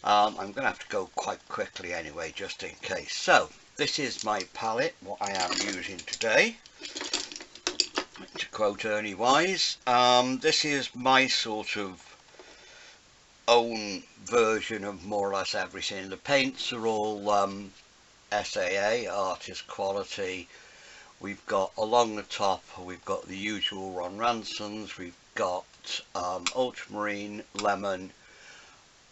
I'm going to have to go quite quickly anyway, just in case. So, this is my palette, what I am using today. To quote Ernie Wise, this is my sort of own version of more or less everything. The paints are all SAA, artist quality. We've got along the top, we've got the usual Ron Ransons, we've got Ultramarine, Lemon,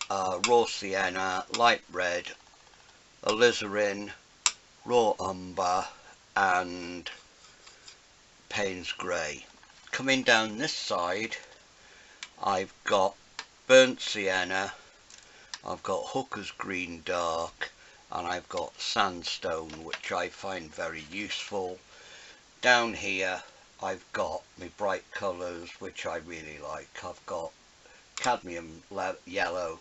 Raw Sienna, Light Red, Alizarin, Raw Umber and Paynes Grey. Coming down this side, I've got Burnt Sienna, I've got Hooker's Green Dark, and I've got Sandstone, which I find very useful. Down here I've got my bright colours, which I really like. I've got Cadmium Yellow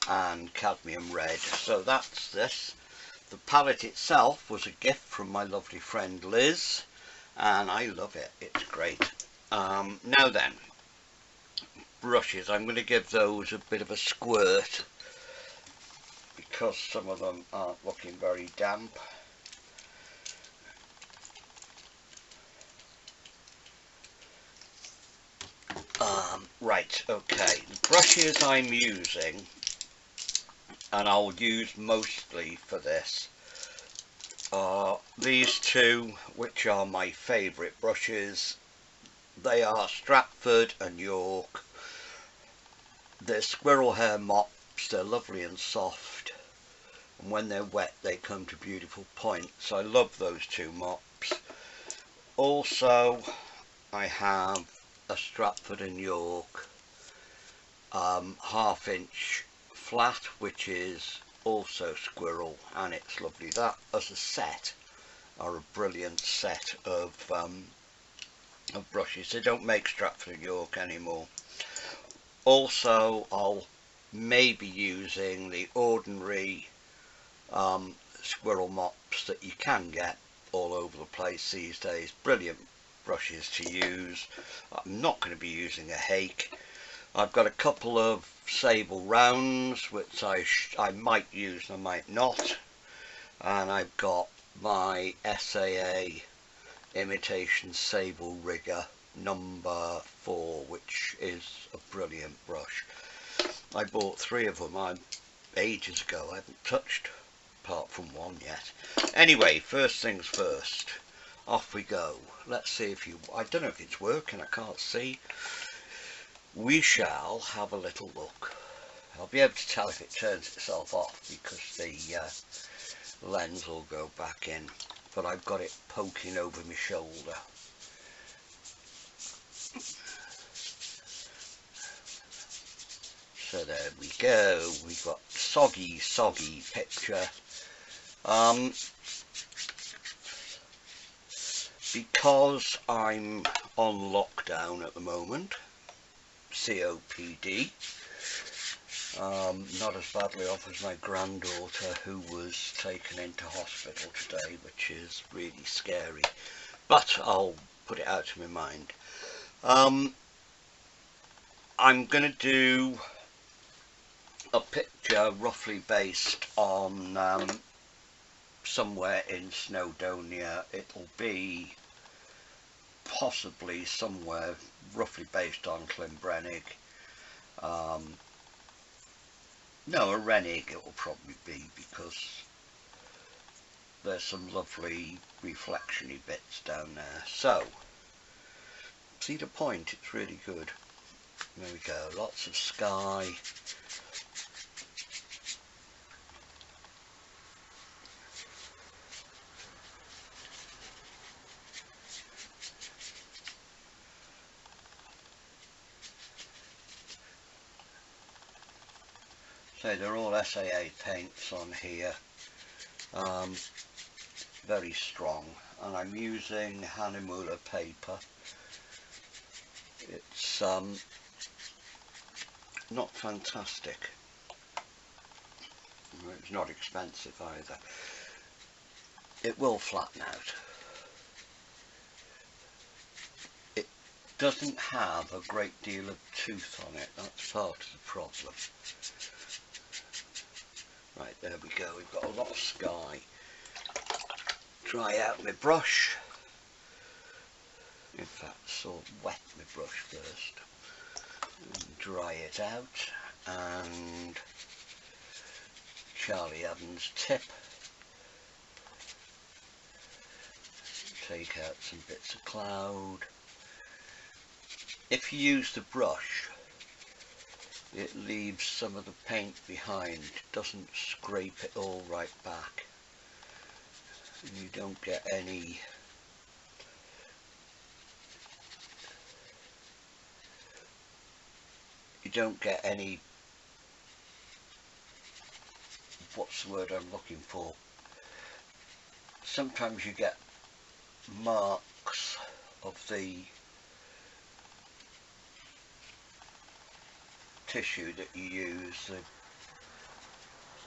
and Cadmium Red. So that's this. The palette itself was a gift from my lovely friend Liz, and I love it. It's great. Now then, brushes. I'm going to give those a bit of a squirt because some of them aren't looking very damp. Right, okay, the brushes I'm using, and I'll use mostly for this, are these two, which are my favourite brushes. They are Stratford and York. They're squirrel hair mops. They're lovely and soft, and when they're wet they come to beautiful points. I love those two mops. Also, I have a Stratford and York 1/2 inch flat, which is also squirrel, and it's lovely. That as a set are a brilliant set of brushes. They don't make Stratford and York anymore. Also, I'll maybe using the ordinary squirrel mops that you can get all over the place these days. Brilliant brushes to use. I'm not going to be using a hake. I've got a couple of sable rounds which I might use and I might not, and I've got my SAA imitation sable rigger number 4, which is a brilliant brush. I bought 3 of them ages ago. I haven't touched apart from one yet. Anyway, first things first, off we go. Let's see if I don't know if it's working, I can't see. We shall have a little look. I'll be able to tell if it turns itself off because the lens will go back in, but I've got it poking over my shoulder. So there we go, we've got soggy picture. Because I'm on lockdown at the moment, COPD, not as badly off as my granddaughter, who was taken into hospital today, which is really scary, but I'll put it out of my mind. I'm going to do a picture roughly based on somewhere in Snowdonia. It'll be possibly somewhere roughly based on Clynbrennig. No, Arenig it will probably be, because there's some lovely reflection-y bits down there. So, Cedar Point, it's really good. There we go, lots of sky. So they're all SAA paints on here, very strong, and I'm using Hannemuhlle paper. It's not fantastic, it's not expensive either. It will flatten out. It doesn't have a great deal of tooth on it, that's part of the problem. Right, there we go, we've got a lot of sky. Dry out my brush. In fact, sort of wet my brush first. And dry it out. And Charlie Evans tip. Take out some bits of cloud. If you use the brush, it leaves some of the paint behind. It doesn't scrape it all right back. And you don't get any what's the word I'm looking for? Sometimes you get marks of the tissue that you use, the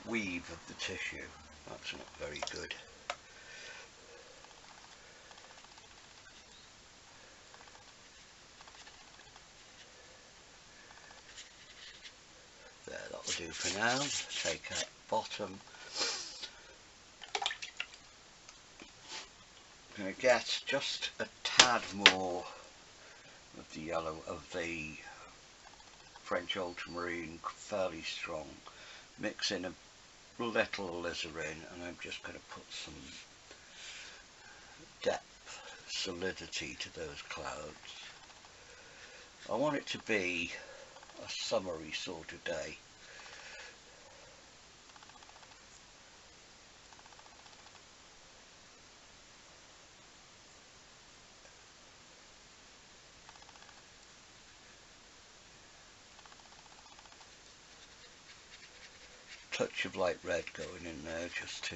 weave of the tissue. That's not very good. There, that'll do for now. Take out the bottom. I'm going to get just a tad more of the yellow of the French Ultramarine, fairly strong. Mix in a little Alizarin, and I'm just going to put some depth, solidity to those clouds. I want it to be a summery sort of day. Touch of light red going in there just to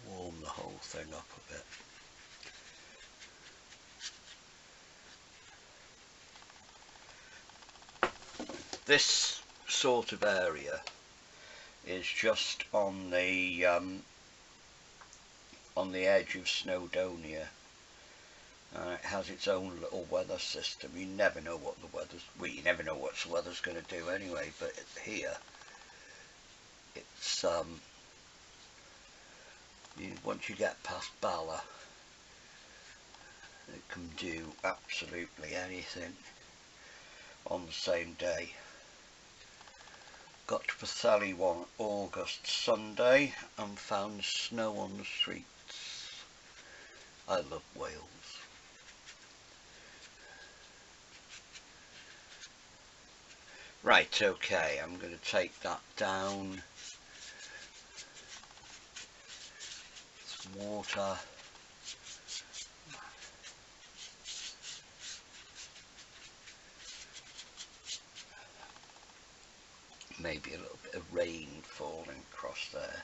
warm the whole thing up a bit. This sort of area is just on the edge of Snowdonia. It has its own little weather system. You never know what the weather's, well, you never know what the weather's going to do anyway, but here it's once you get past Bala, it can do absolutely anything on the same day. Got to Pwllheli one August Sunday and found snow on the streets. I love Wales. Right, okay, I'm going to take that down. Some water. Maybe a little bit of rain falling across there.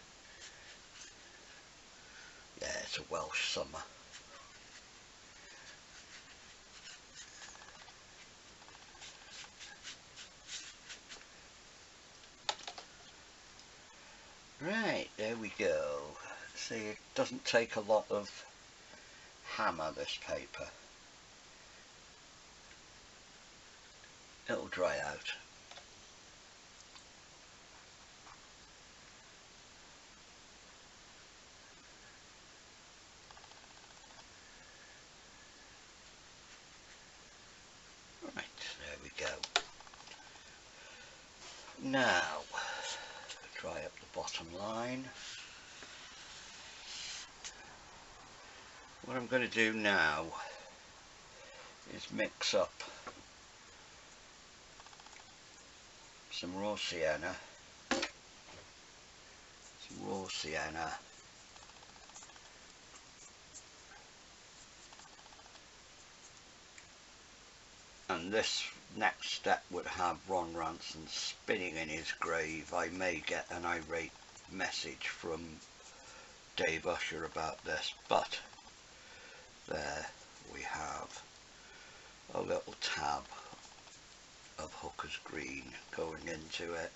Yeah, it's a Welsh summer. Right, there we go. See, it doesn't take a lot of hammer, this paper. It'll dry out. Right, there we go. Now, dry up the bottom line. What I'm going to do now is mix up some raw sienna, and this next step would have Ron Ranson spinning in his grave. I may get an irate message from Dave Usher about this, but there we have a little tab of Hooker's Green going into it.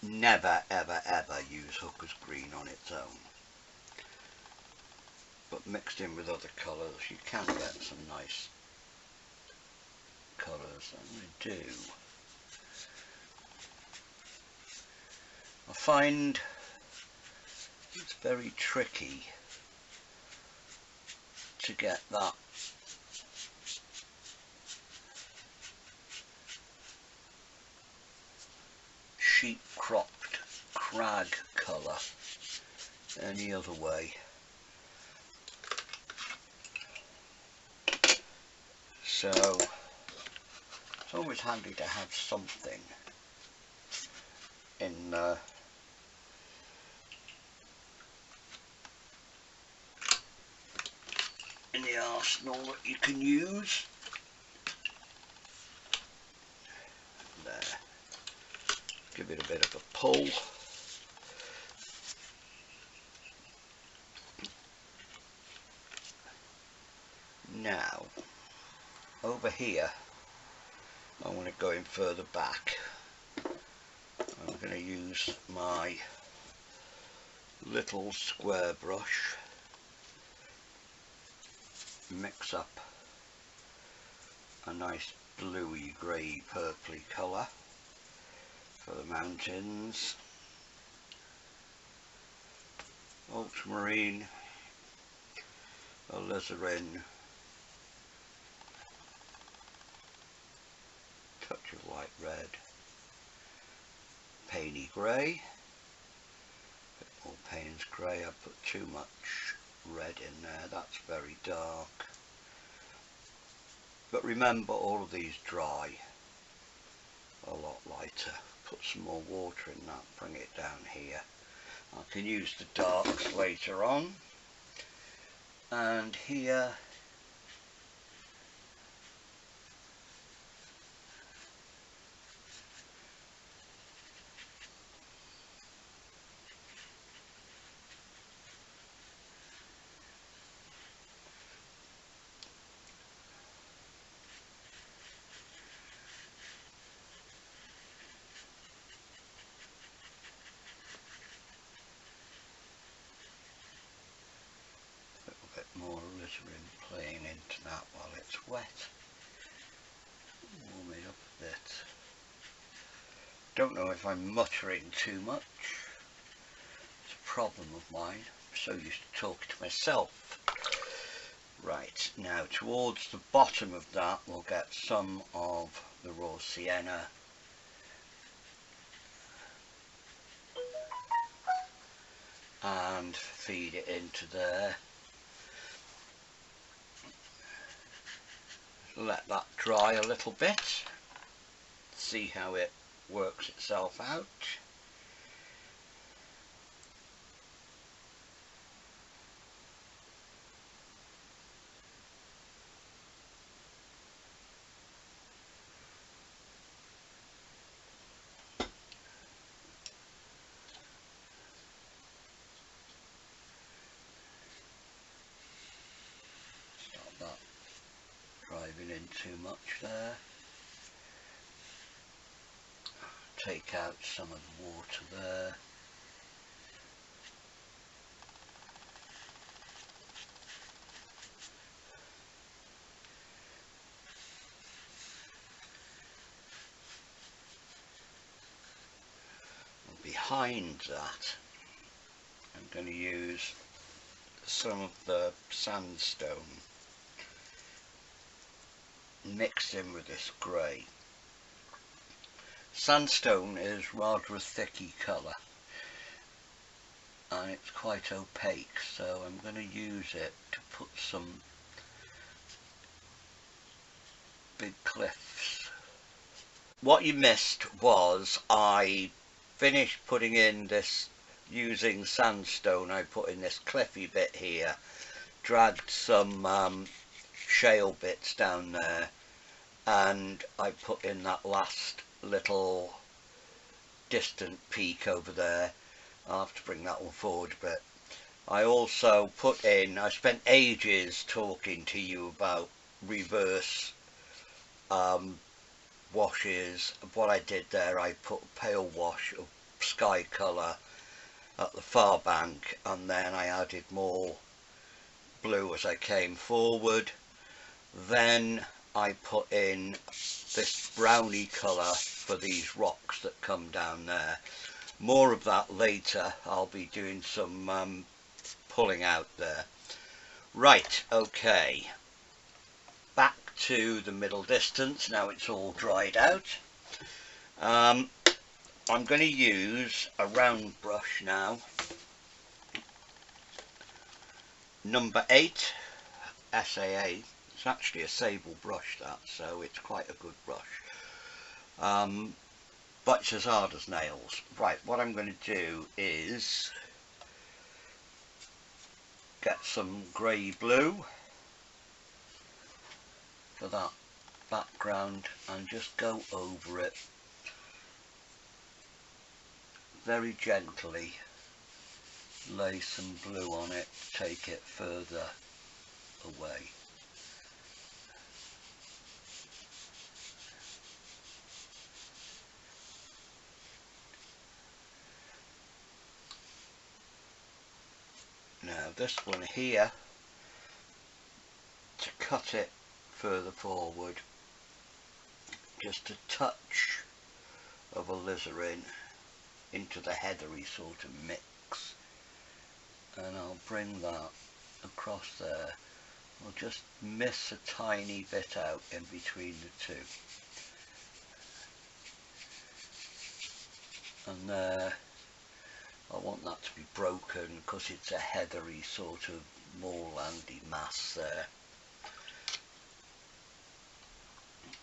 Never ever ever use Hooker's Green on its own, but mixed in with other colours you can get some nice colours I'm going to do. I find it's very tricky to get that sheep cropped crag colour any other way. So it's always handy to have something in the arsenal that you can use. There. Give it a bit of a pull. Now, over here, I want to go in further back. I'm going to use my little square brush, mix up a nice bluey, grey, purpley colour for the mountains. Ultramarine, Alizarin, touch of light red, Paynes Grey, a bit more Paynes Grey. I put too much red in there, that's very dark. But remember, all of these dry a lot lighter. Put some more water in that, bring it down here. I can use the darks later on. And here more alizarin playing into that while it's wet. Warm it up a bit. Don't know if I'm muttering too much. It's a problem of mine. I'm so used to talking to myself. Right, now towards the bottom of that we'll get some of the raw sienna. And feed it into there. Let that dry a little bit, see how it works itself out. Stop that driving in too much there. Take out some of the water there. And behind that I'm going to use some of the sandstone mixed in with this grey. Sandstone is rather a thicky colour and it's quite opaque, so I'm going to use it to put some big cliffs. What you missed was I finished putting in this using sandstone. I put in this cliffy bit here, dragged some shale bits down there, and I put in that last little distant peak over there. I'll have to bring that one forward a bit. I also put in, I spent ages talking to you about reverse washes. What I did there, I put a pale wash of sky colour at the far bank, and then I added more blue as I came forward. Then I put in this browny colour for these rocks that come down there. More of that later. I'll be doing some pulling out there. Right, okay, back to the middle distance. Now it's all dried out. I'm going to use a round brush now, number 8 SAA. It's actually a sable brush, that, so it's quite a good brush, but it's as hard as nails. Right, what I'm going to do is get some grey blue for that background and just go over it very gently. Lay some blue on it, take it further away. Now this one here, to cut it further forward, just a touch of alizarin into the heathery sort of mix, and I'll bring that across there. I'll just miss a tiny bit out in between the two, and there. I want that to be broken because it's a heathery sort of moorlandy mass there.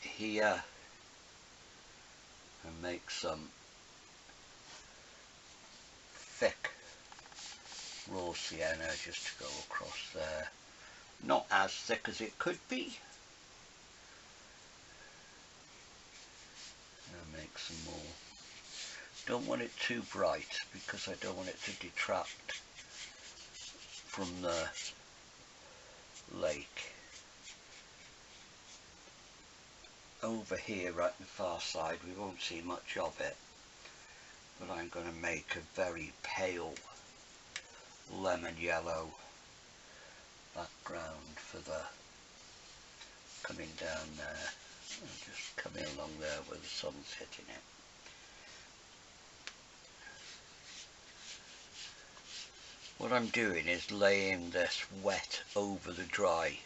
Here, and make some thick raw sienna just to go across there. Not as thick as it could be. And make some more. Don't want it too bright because I don't want it to detract from the lake. Over here at the far side we won't see much of it, but I'm going to make a very pale lemon yellow background for the coming down there, and just coming along there where the sun's hitting it. What I'm doing is laying this wet over the dry,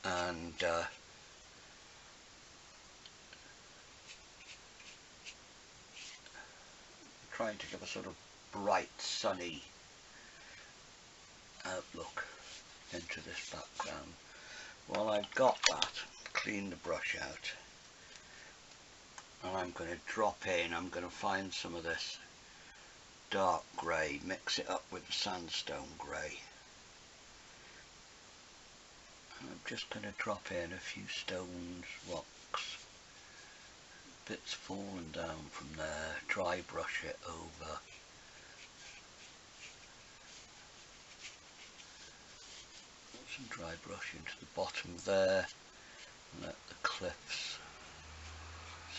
and trying to give a sort of bright sunny outlook into this background. While I've got that, clean the brush out, and I'm going to drop in, I'm going to find some of this dark grey, mix it up with the sandstone grey, and I'm just going to drop in a few stones, rocks, bits fallen down from there, dry brush it over. Put some dry brush into the bottom there, and let the cliffs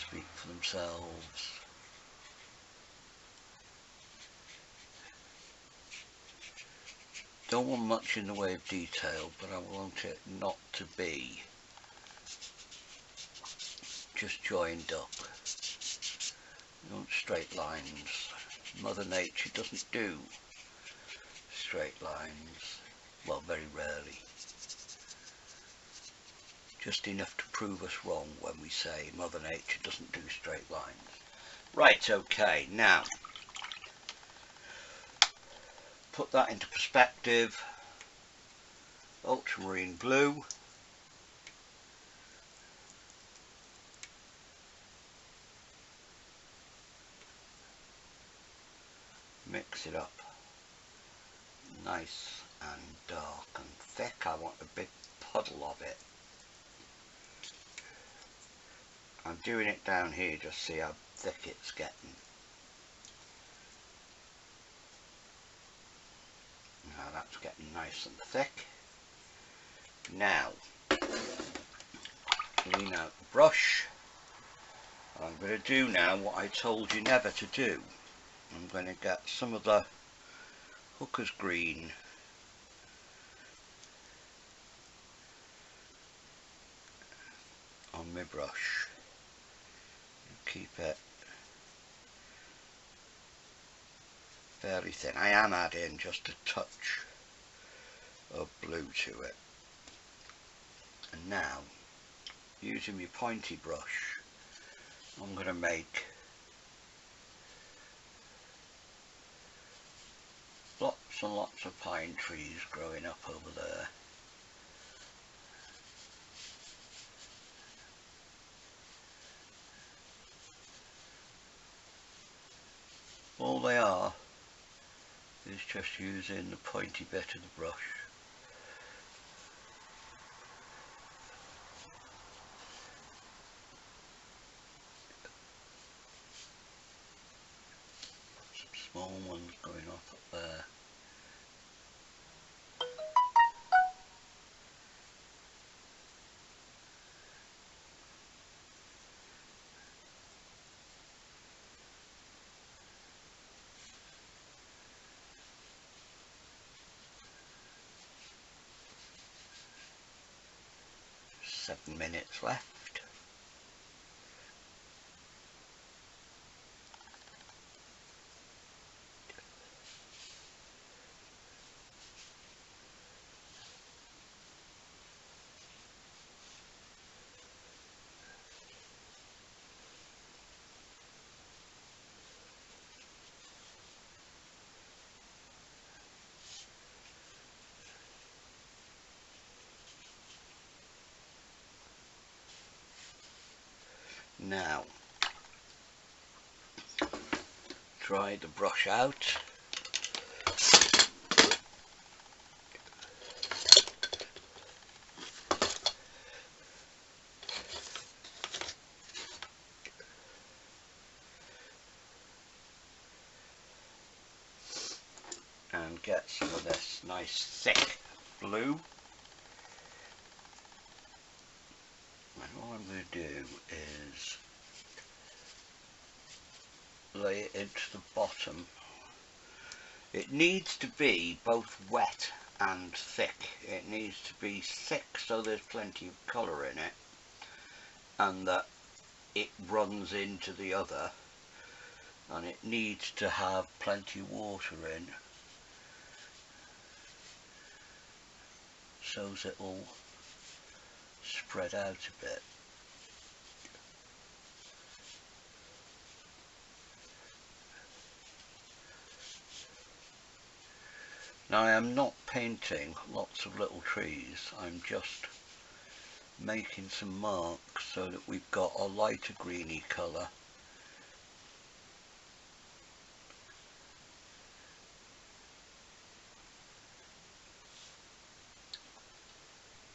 speak for themselves. Don't want much in the way of detail, but I want it not to be just joined up. You want straight lines. Mother Nature doesn't do straight lines. Well, very rarely. Just enough to prove us wrong when we say Mother Nature doesn't do straight lines. Right, okay, now put that into perspective. Ultramarine blue. Mix it up nice and dark and thick. I want a big puddle of it. I'm doing it down here just to see how thick it's getting. Now that's getting nice and thick. Now clean out the brush. I'm going to do now what I told you never to do. I'm going to get some of the Hooker's green my brush and keep it fairly thin. I am adding just a touch of blue to it. And now, using my pointy brush, I'm going to make lots and lots of pine trees growing up over there. All they are is just using the pointy bit of the brush. Some small ones going off up there. Seven minutes left. Now, dry the brush out. And get some of this nice thick blue. And all I'm going to do is lay it into the bottom. It needs to be both wet and thick. It needs to be thick so there's plenty of colour in it, and that it runs into the other, and it needs to have plenty of water in so it will spread out a bit. Now I am not painting lots of little trees, I'm just making some marks so that we've got a lighter greeny colour.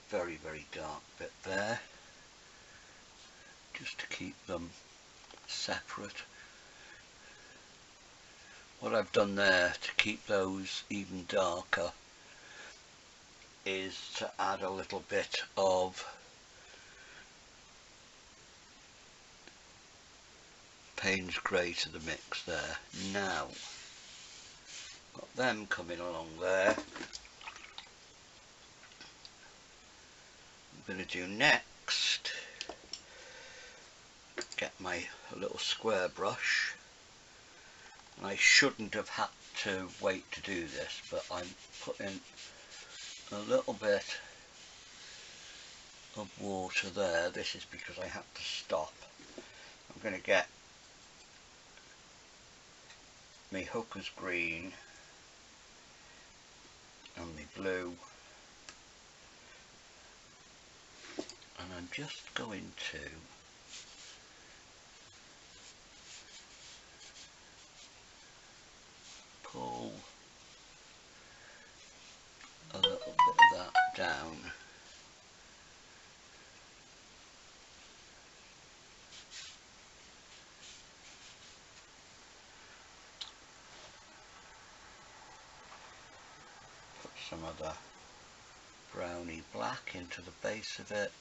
Very, very dark bit there, just to keep them separate. What I've done there to keep those even darker is to add a little bit of Paynes Grey to the mix there. Now, got them coming along there. I'm going to do next, get my little square brush. I shouldn't have had to wait to do this, but I'm putting a little bit of water there. This is because I had to stop. I'm going to get my hooker's green and my blue, and I'm just going to pull a little bit of that down. Put some of the browny black into the base of it.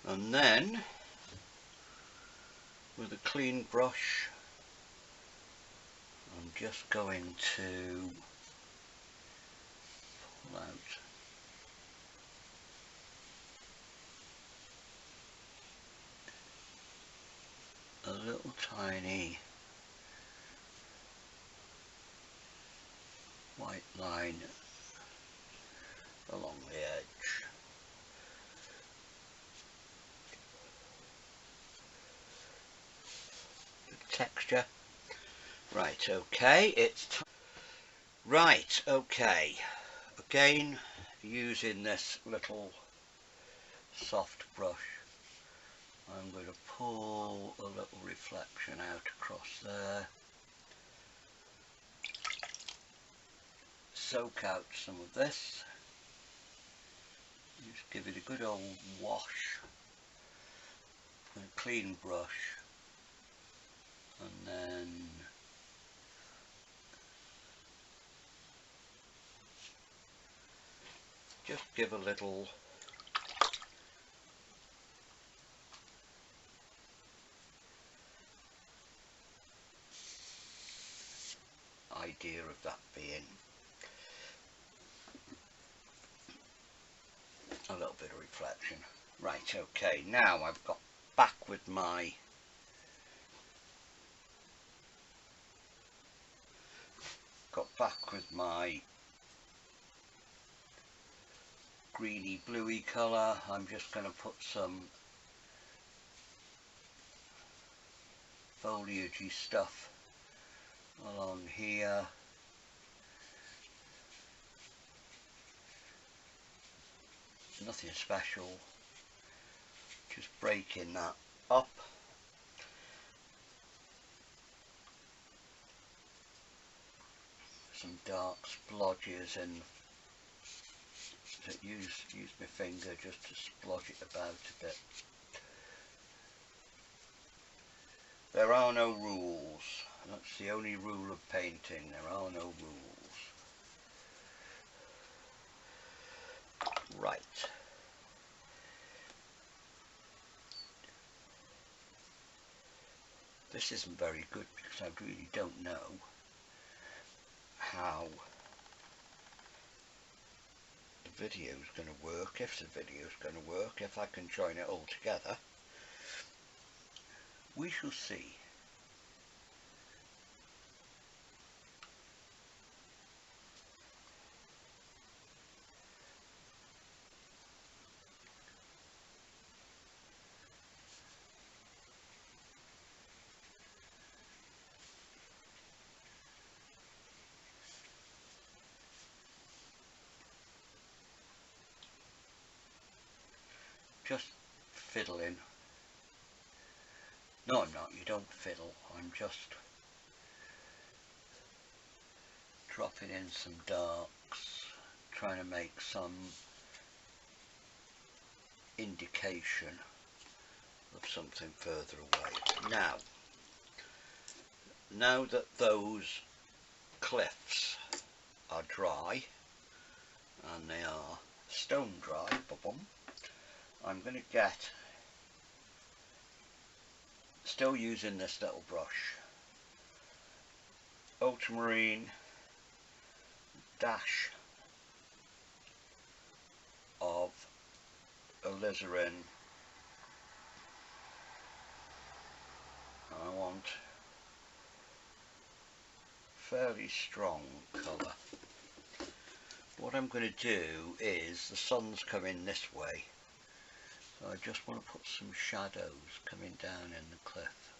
And then, with a clean brush, I'm just going to pull out a little tiny white line along the edge. The texture. Right, okay, it's right, okay. Again, using this little soft brush, I'm going to pull a little reflection out across there. Soak out some of this. Just give it a good old wash with a clean brush, and then just give a little idea of that being a little bit of reflection. Right, okay, now I've got back with my greeny bluey colour. I'm just going to put some foliagey stuff along here. Nothing special, just breaking that up. Some dark splodges, and use my finger just to splodge it about a bit. There are no rules. That's the only rule of painting. There are no rules. Right. This isn't very good because I really don't know how the video is going to work, if the video is going to work, if I can join it all together. We shall see. Just fiddling. No, I'm not. You don't fiddle. I'm just dropping in some darks, trying to make some indication of something further away. Now that those cliffs are dry, and they are stone dry, I'm going to get, still using this little brush, Ultramarine dash of Alizarin. I want fairly strong colour. What I'm going to do is, the sun's coming this way, so I just want to put some shadows coming down in the cliff.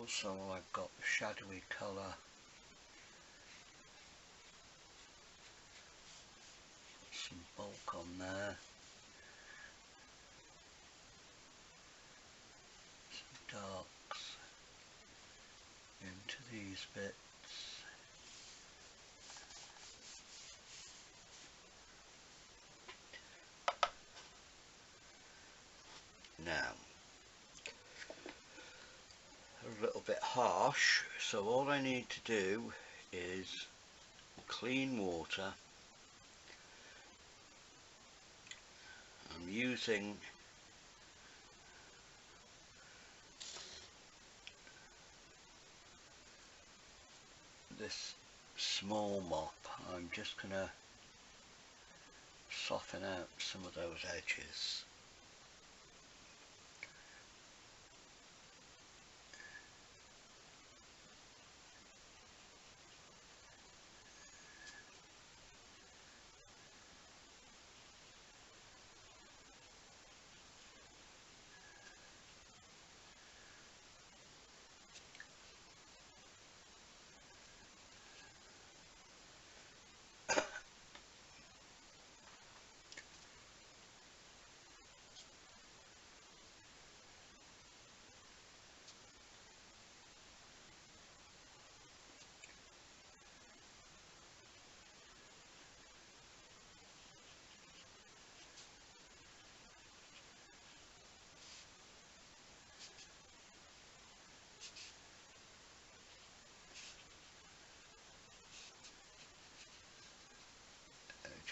Also, I've got the shadowy colour, some bulk on there, some darks into these these bits. Now, a little bit harsh, so all I need to do is clean water. I'm using this small mop. I'm just going to soften out some of those edges.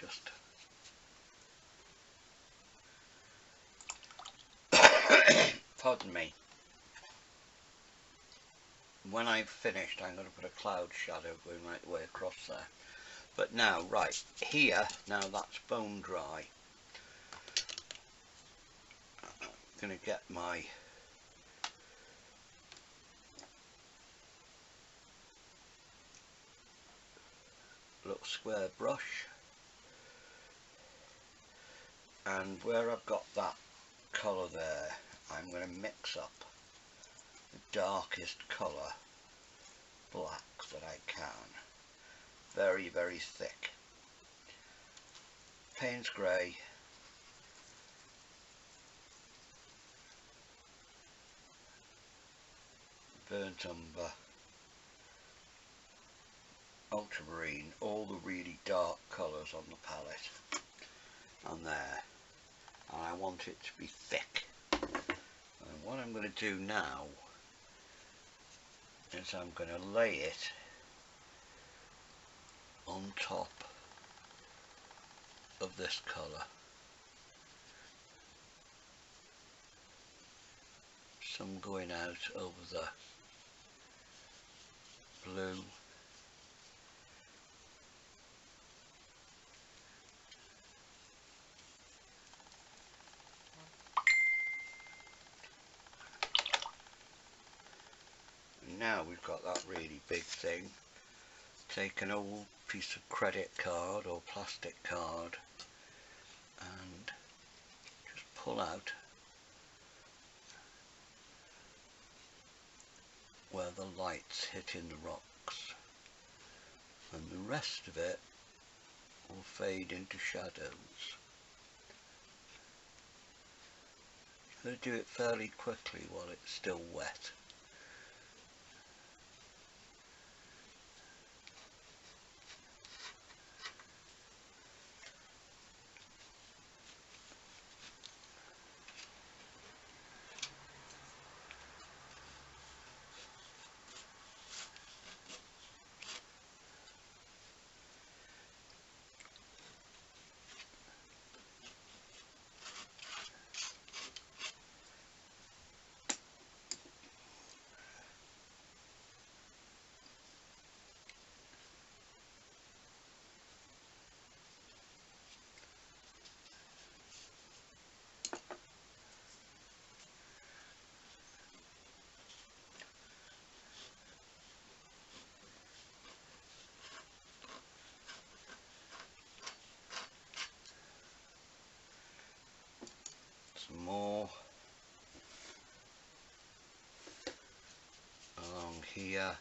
Just pardon me. When I've finished, I'm going to put a cloud shadow going right the way across there. But now, right here, now that's bone dry. I'm going to get my little square brush, and where I've got that colour there, I'm going to mix up the darkest colour black that I can, very very thick. Paynes Grey, burnt umber, ultramarine, all the really dark colours on the palette, and there, and I want it to be thick. And what I'm going to do now is I'm going to lay it on top of this colour. Some going out over the blue. And now we've got that really big thing. Take an old piece of credit card or plastic card and just pull out where the light's hitting the rocks, and the rest of it will fade into shadows. I'm going to do it fairly quickly while it's still wet. Some more along here.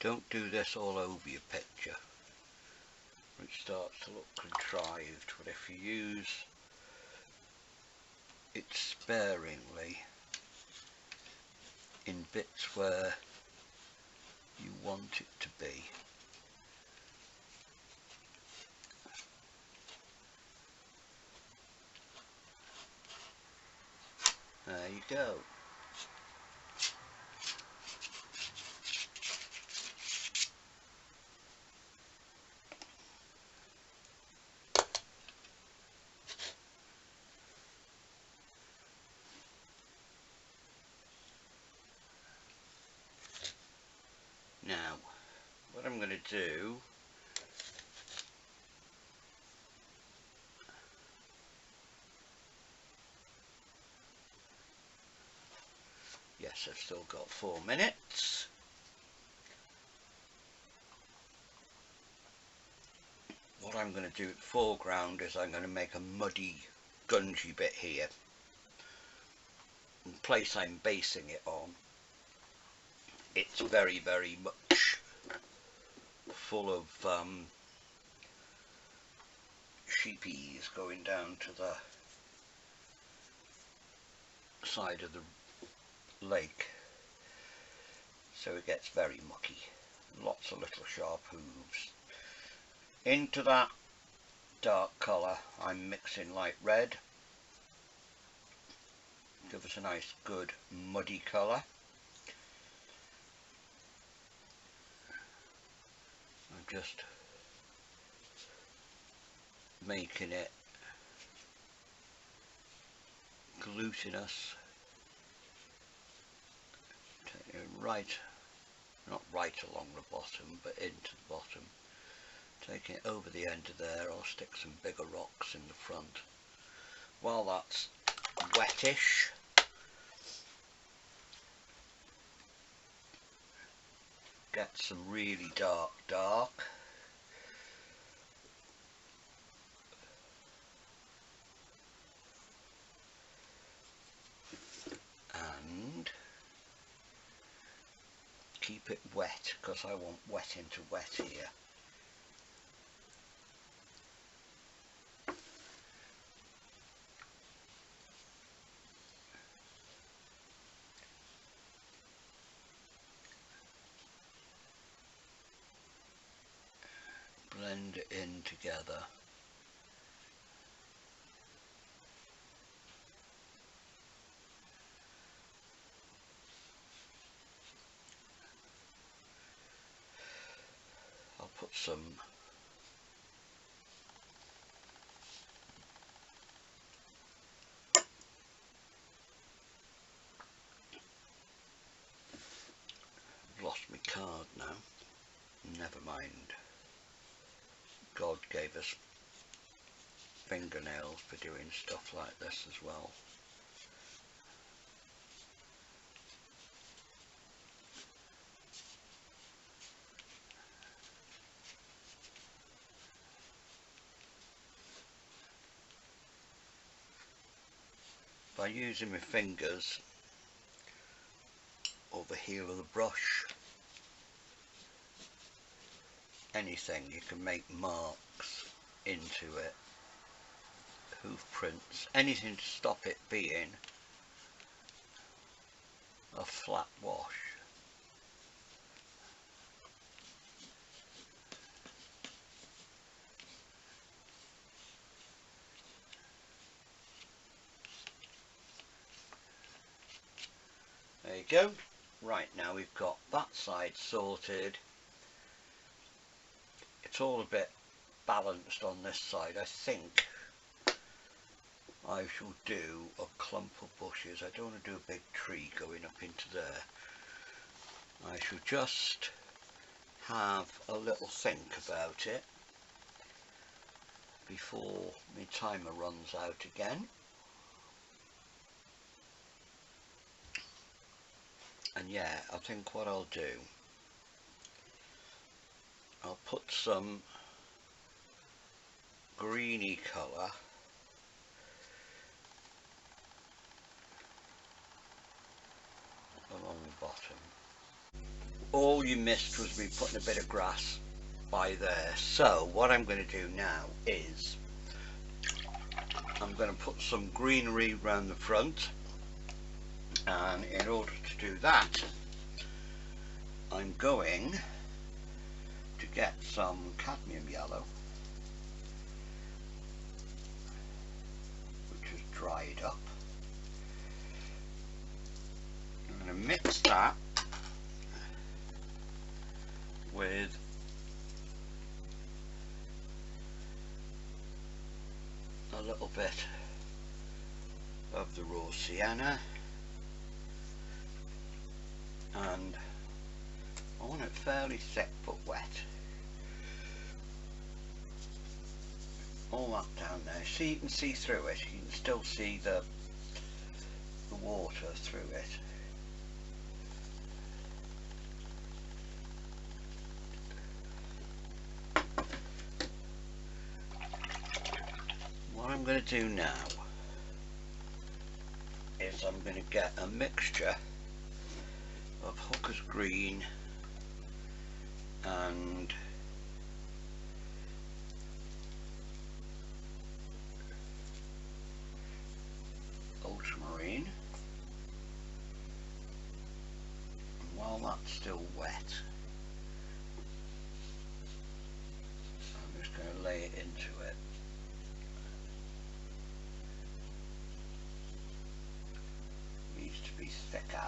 Don't do this all over your picture. It starts to look contrived, but if you use it sparingly in bits where you want it to be, there you go. Now, what I'm going to do, yes, I've still got 4 minutes. What I'm going to do at the foreground is I'm going to make a muddy, gungy bit here. And the place I'm basing it on, it's very, very much full of sheepies going down to the side of the lake, so it gets very mucky. Lots of little sharp hooves. Into that dark colour I'm mixing light red. Give us a nice good muddy colour. I'm just making it glutinous, taking it right, not right along the bottom, but into the bottom, taking it over the end of there. I'll stick some bigger rocks in the front. While that's wettish, get some really dark, and keep it wet, because I want wet into wet here. Blend it in together. I'll put some I've lost my card now. Never mind. God gave us fingernails for doing stuff like this as well. By using my fingers or the heel of the brush, anything, you can make marks into it, hoof prints, anything to stop it being a flat wash. There you go. Right, now we've got that side sorted. It's all a bit balanced on this side. I think I shall do a clump of bushes. I don't want to do a big tree going up into there. I shall just have a little think about it before my timer runs out again. And yeah, I think what I'll do, I'll put some greeny colour along the bottom. all you missed was me putting a bit of grass by there. So what I'm going to do now is I'm going to put some greenery around the front, and in order to do that I'm going to get some cadmium yellow, which is dried up. I'm going to mix that with a little bit of the raw sienna, and I want it fairly thick but wet. All that down there. See, you can see through it. You can still see the water through it. What I'm going to do now is I'm going to get a mixture of Hooker's Green and Ultramarine, and while that's still wet I'm just going to lay it into it. Needs to be thicker.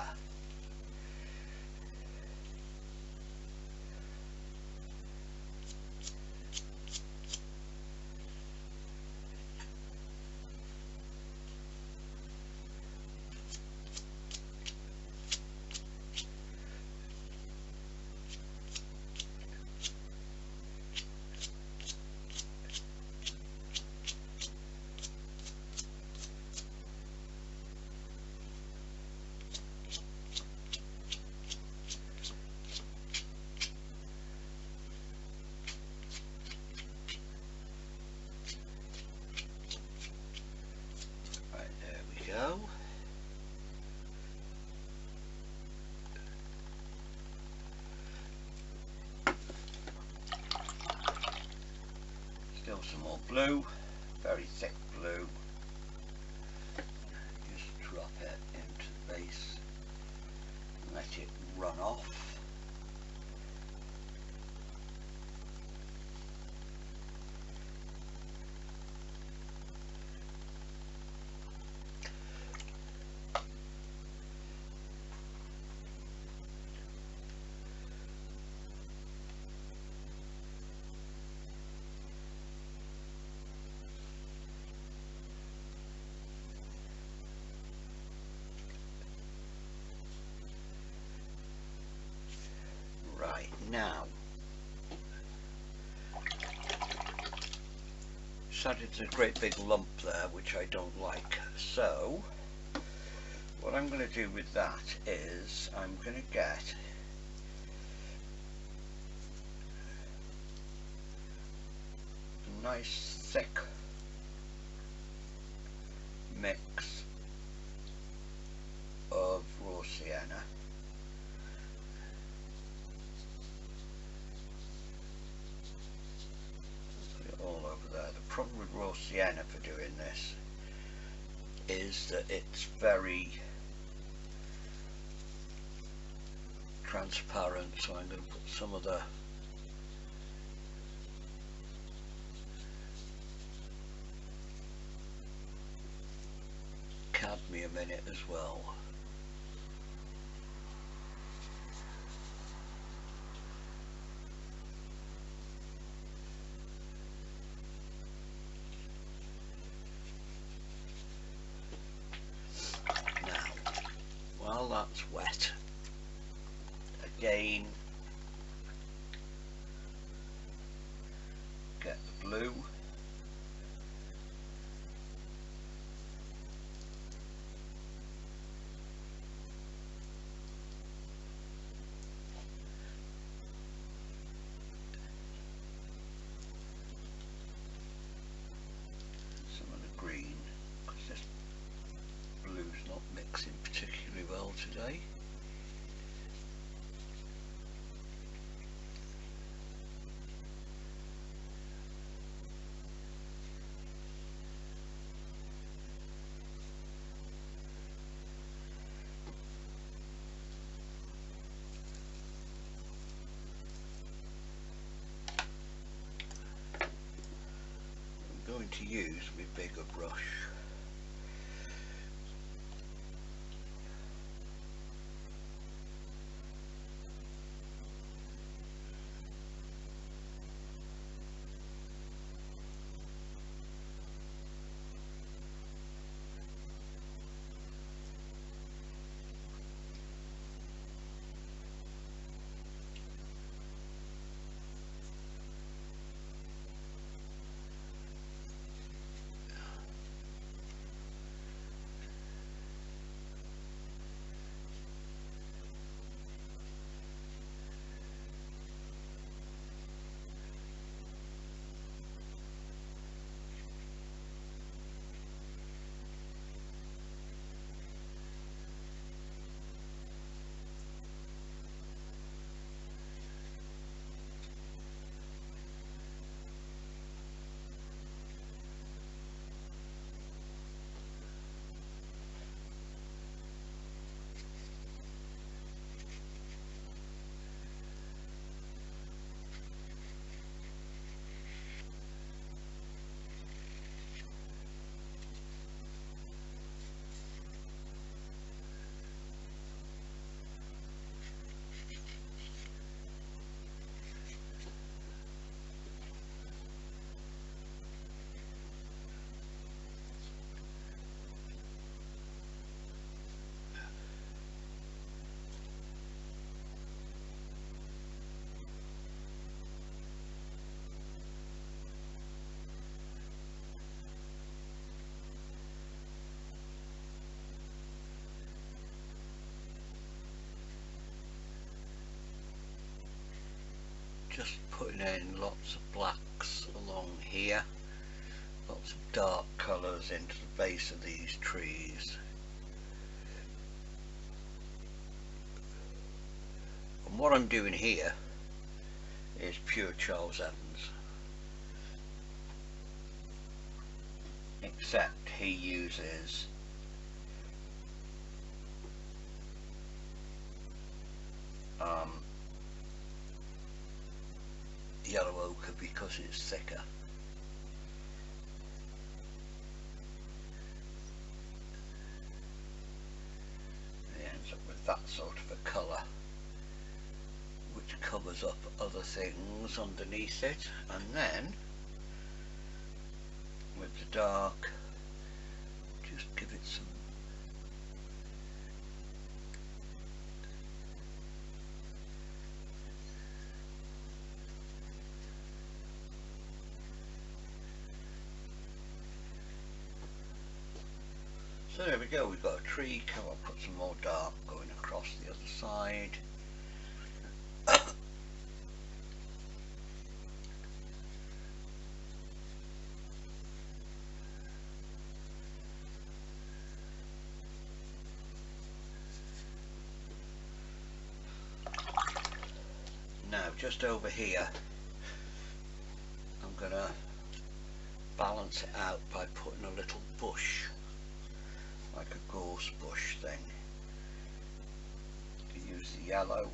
Go. Still some more blue, very thick blue. Just drop it into the base and let it run off. Right, now started a great big lump there which I don't like, so what I'm going to do with that is I'm going to get a nice thick mix of raw sienna, all over there. The problem with raw sienna for doing this is that it's very transparent, so I'm going to put some of the cadmium in it as well. While that's wet, again get the blue, going to use my bigger brush. Just putting in lots of blacks along here, lots of dark colours into the base of these trees. And what I'm doing here is pure Charles Evans, except he uses yellow ochre because it's thicker. It ends up with that sort of a colour, which covers up other things underneath it, and then with the dark just give it some So there we go, we've got a tree. I'll put some more dark going across the other side. Now just over here I'm going to balance it out by putting a little bush, like a gorse bush thing. You can use the yellow,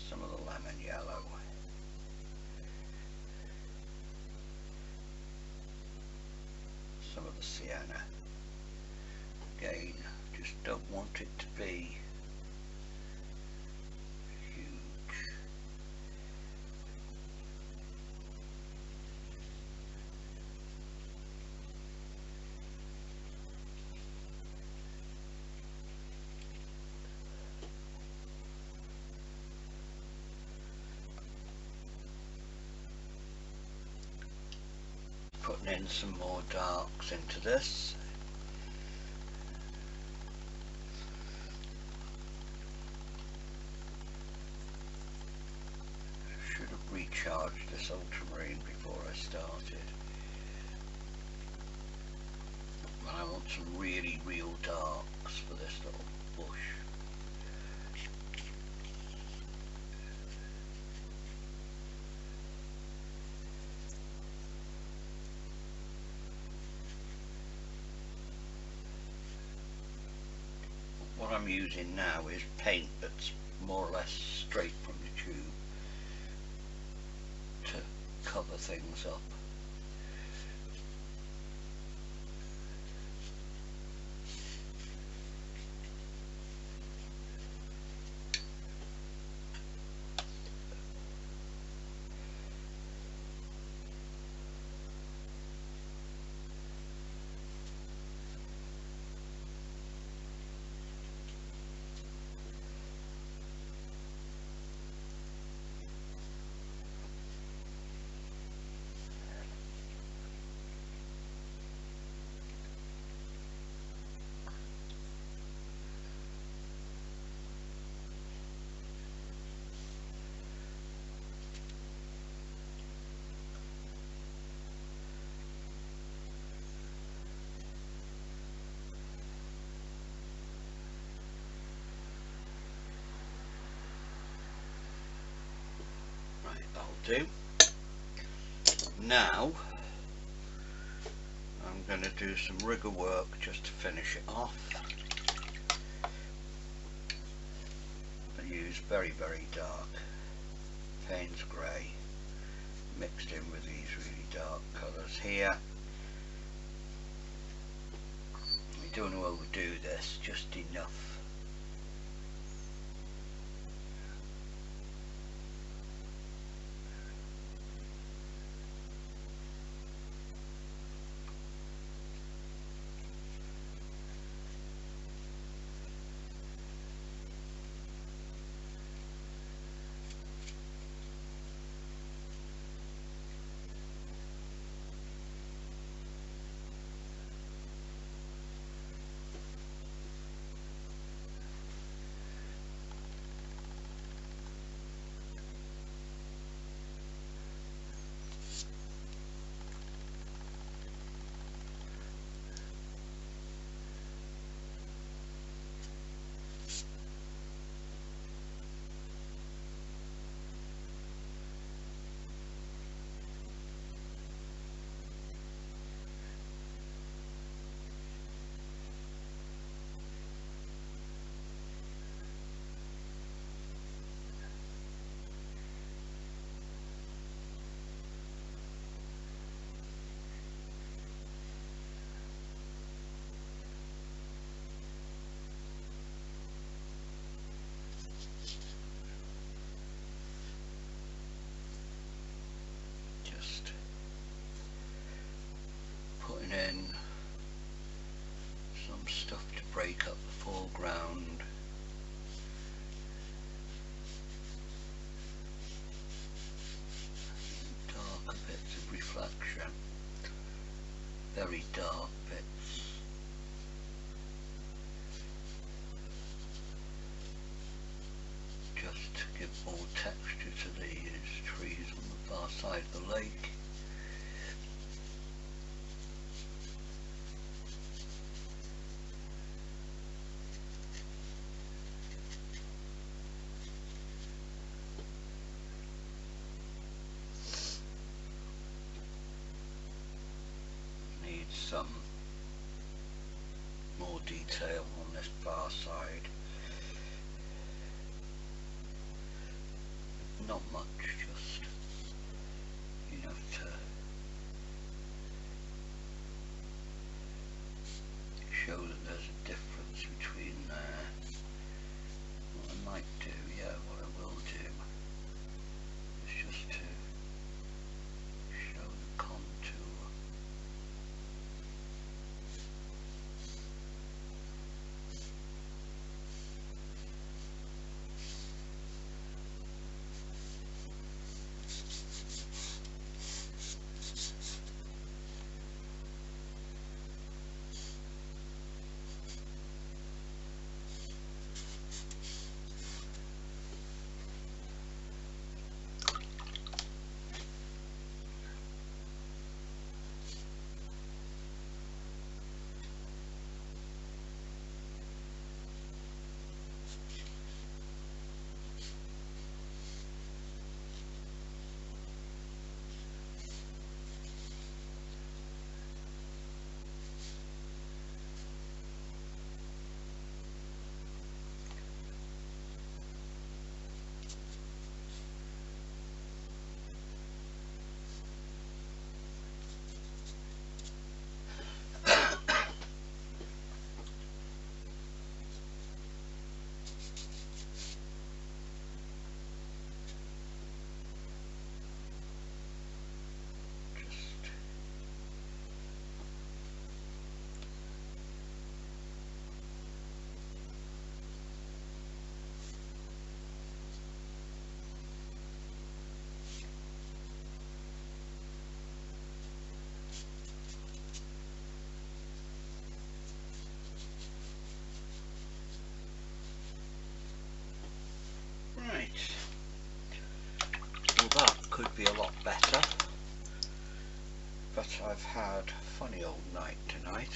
some of the lemon yellow, some of the sienna. Again, just don't want it to be huge. Putting in some more darks into this. Should have recharged this ultramarine before I started. And I want some really real darks for this little bush. What I'm using now is paint that's more or less straight from the tube to cover things up. Do. Now I'm going to do some rigger work just to finish it off. I use very dark Paynes Grey mixed in with these really dark colours here. We don't want to overdo this, just enough. In some stuff to break up the foreground. Darker bits of reflection, very dark bits. Just to give more texture to these trees on the far side of the lake. Some more detail on this far side. Not much, just enough be a lot better, but I've had a funny old night tonight.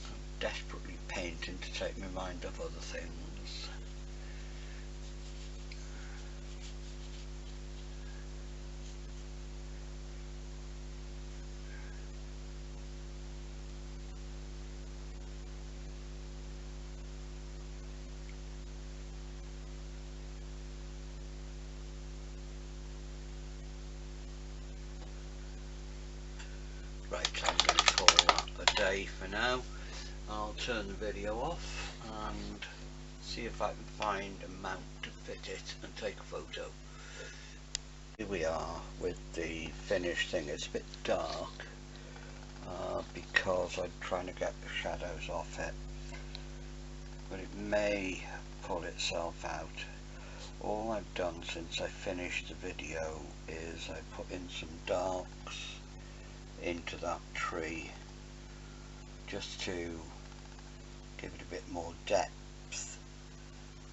I'm desperately painting to take my mind off other things. Right, I'm going to call that a day for now. I'll turn the video off and see if I can find a mount to fit it and take a photo. Here we are with the finished thing. It's a bit dark because I'm trying to get the shadows off it, but it may pull itself out. All I've done since I finished the video is I put in some darks into that tree just to give it a bit more depth.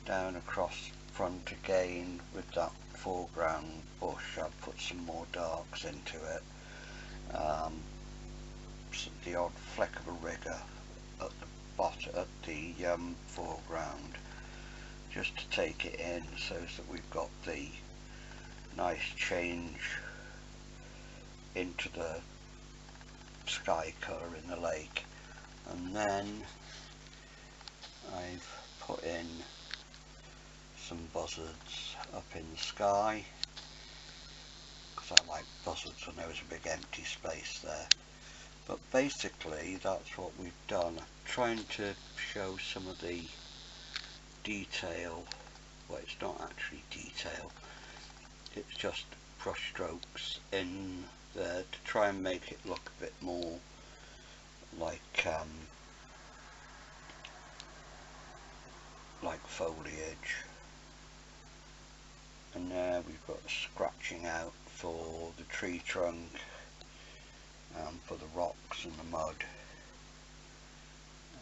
Down across front again with that foreground bush, I've put some more darks into it. The odd fleck of a rigger at the bottom, at the foreground, just to take it in so that we've got the nice change into the sky colour in the lake. And then I've put in some buzzards up in the sky because I like buzzards when there was a big empty space there. But basically that's what we've done. I'm trying to show some of the detail. Well, it's not actually detail, it's just brush strokes in there to try and make it look a bit more like foliage. And there we've got the scratching out for the tree trunk and for the rocks and the mud.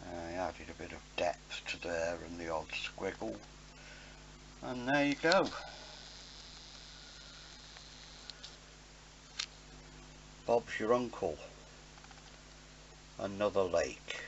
I added a bit of depth to there and the odd squiggle, and there you go. Bob's your uncle. Another lake.